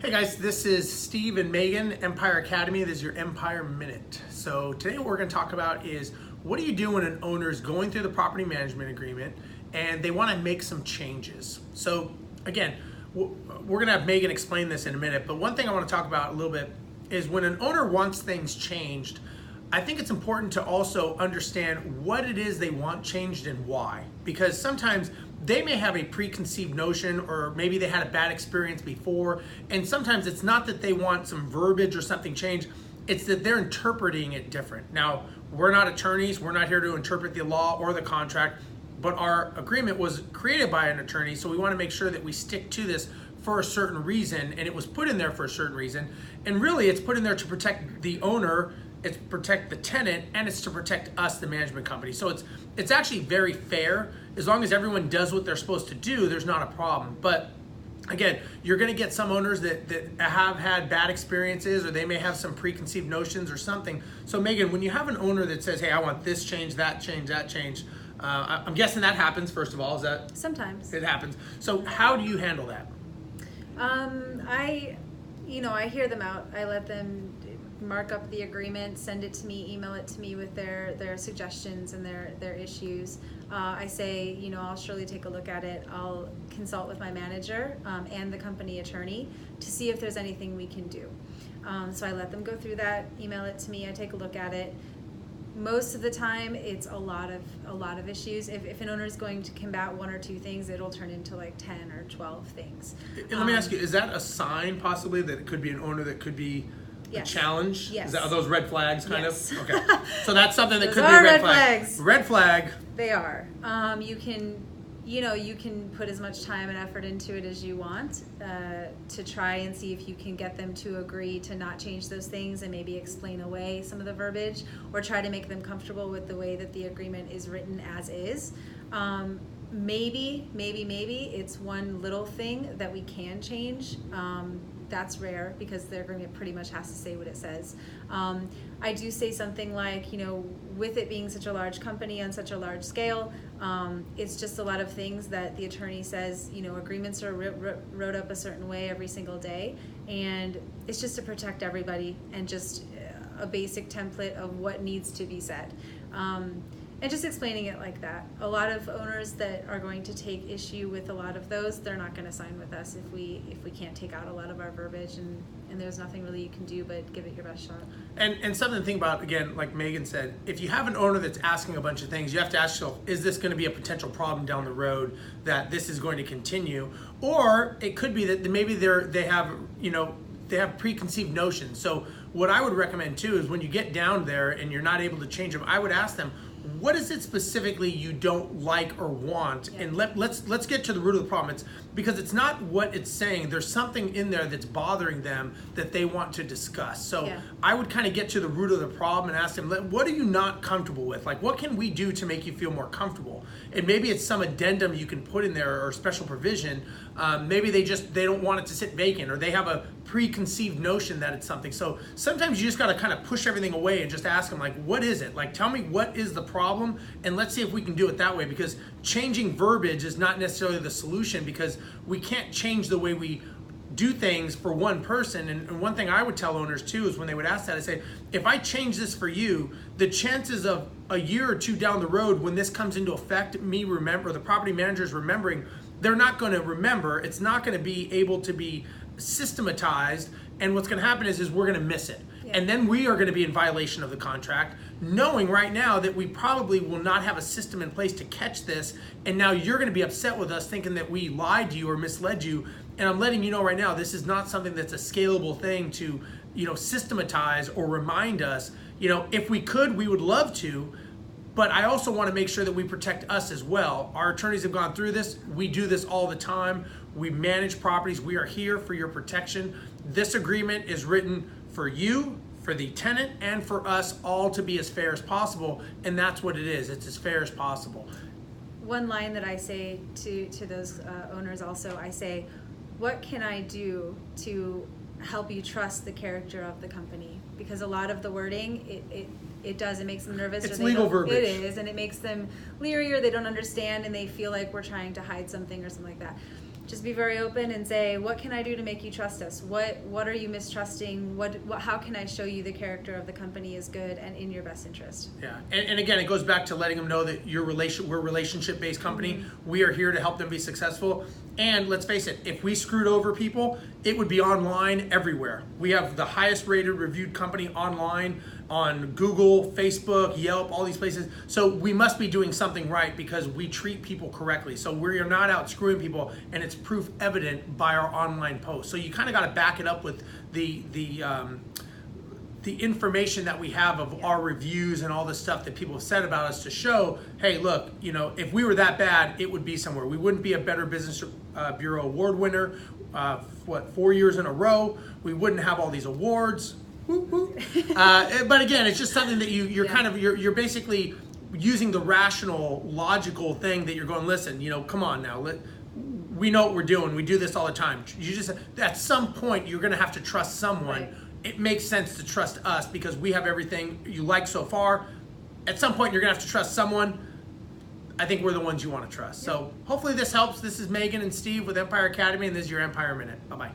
Hey guys, this is Steve and Megan, Empire Academy. This is your Empire Minute. So today what we're going to talk about is what do you do when an owner is going through the property management agreement and they want to make some changes. So again, we're going to have Megan explain this in a minute, but one thing I want to talk about a little bit is when an owner wants things changed, I think it's important to also understand what it is they want changed and why. Because sometimes they may have a preconceived notion, or maybe they had a bad experience before, and sometimes it's not that they want some verbiage or something changed, it's that they're interpreting it different. Now, we're not attorneys, we're not here to interpret the law or the contract, but our agreement was created by an attorney, so we want to make sure that we stick to this for a certain reason, and it was put in there for a certain reason. And really, it's put in there to protect the owner, it's to protect the tenant, and it's to protect us, the management company. So it's actually very fair. As long as everyone does what they're supposed to do, there's not a problem. But again, you're going to get some owners that have had bad experiences, or they may have some preconceived notions or something. So Megan, when you have an owner that says, hey, I want this change, that change, that change, I'm guessing that happens, first of all. Is that? Sometimes. It happens. So how do you handle that? I hear them out. I let them mark up the agreement, send it to me, email it to me with their suggestions and their issues. I say, I'll surely take a look at it. I'll consult with my manager and the company attorney to see if there's anything we can do. So I let them go through that, email it to me, I take a look at it. Most of the time, it's a lot of issues. If an owner is going to combat one or two things, it'll turn into like 10 or 12 things. And let me ask you, is that a sign possibly that it could be an owner that could be a challenge? Yes. Are those red flags kind Yes. of? Okay. So that's something that Those could be are a red red flag. flags. Red flag. They are. You can put as much time and effort into it as you want to try and see if you can get them to agree to not change those things and maybe explain away some of the verbiage, or try to make them comfortable with the way that the agreement is written as is. Maybe it's one little thing that we can change. That's rare because the agreement pretty much has to say what it says. I do say something like, with it being such a large company on such a large scale, it's just a lot of things that the attorney says, agreements are wrote up a certain way every single day, and it's just to protect everybody and just a basic template of what needs to be said. And just explaining it like that. A lot of owners that are going to take issue with a lot of those, they're not going to sign with us if we can't take out a lot of our verbiage, and there's nothing really you can do but give it your best shot. And something to think about, again, like Megan said, if you have an owner that's asking a bunch of things, you have to ask yourself, is this going to be a potential problem down the road that this is going to continue? Or it could be that maybe they have preconceived notions. So what I would recommend too is when you get down there and you're not able to change them, I would ask them, what is it specifically you don't like or want? Yeah. And let's get to the root of the problem. It's because it's not what it's saying. There's something in there that's bothering them that they want to discuss. So I would kind of get to the root of the problem and ask them, what are you not comfortable with? Like, what can we do to make you feel more comfortable? And maybe it's some addendum you can put in there or special provision. Maybe they don't want it to sit vacant, or they have a preconceived notion that it's something. So sometimes you just got to kind of push everything away and just ask them, like, what is it? Like, tell me what is the problem, and let's see if we can do it that way, because changing verbiage is not necessarily the solution, because we can't change the way we do things for one person. And one thing I would tell owners too is when they would ask that, I say, if I change this for you, the chances of a year or two down the road when this comes into effect, the property manager's remembering, they're not going to remember. It's not going to be able to be systematized, and what's going to happen is we're going to miss it. And then we are going to be in violation of the contract, knowing right now that we probably will not have a system in place to catch this, and now you're going to be upset with us thinking that we lied to you or misled you. And I'm letting you know right now, this is not something that's a scalable thing to systematize or remind us. If we could, we would love to, but I also want to make sure that we protect us as well. Our attorneys have gone through this. We do this all the time. We manage properties. We are here for your protection. This agreement is written for you, for the tenant, and for us all to be as fair as possible. And that's what it is. It's as fair as possible. One line that I say to those owners also, I say, what can I do to help you trust the character of the company? Because a lot of the wording, it makes them nervous. It's legal verbiage. It is, and it makes them leery, or they don't understand, and they feel like we're trying to hide something or something like that. just be very open and say, what can I do to make you trust us? What are you mistrusting? How can I show you the character of the company is good and in your best interest? Yeah, and again, it goes back to letting them know that we're a relationship-based company. Mm-hmm. We are here to help them be successful. And let's face it, if we screwed over people, it would be online everywhere. We have the highest rated reviewed company online on Google, Facebook, Yelp, all these places. So we must be doing something right because we treat people correctly. So we are not out screwing people, and it's proof evident by our online posts. So you kind of got to back it up with the information that we have of our reviews and all the stuff that people have said about us to show, hey, look, if we were that bad, it would be somewhere. We wouldn't be a Better Business Bureau award winner, 4 years in a row. We wouldn't have all these awards. But again, it's just something that you're basically using the rational, logical thing that you're going, listen, come on now. We know what we're doing. We do this all the time. You just, at some point, you're going to have to trust someone. Right. It makes sense to trust us because we have everything you like so far. At some point, you're going to have to trust someone. I think we're the ones you want to trust. So hopefully this helps. This is Megan and Steve with Empire Academy, and this is your Empire Minute. Bye-bye.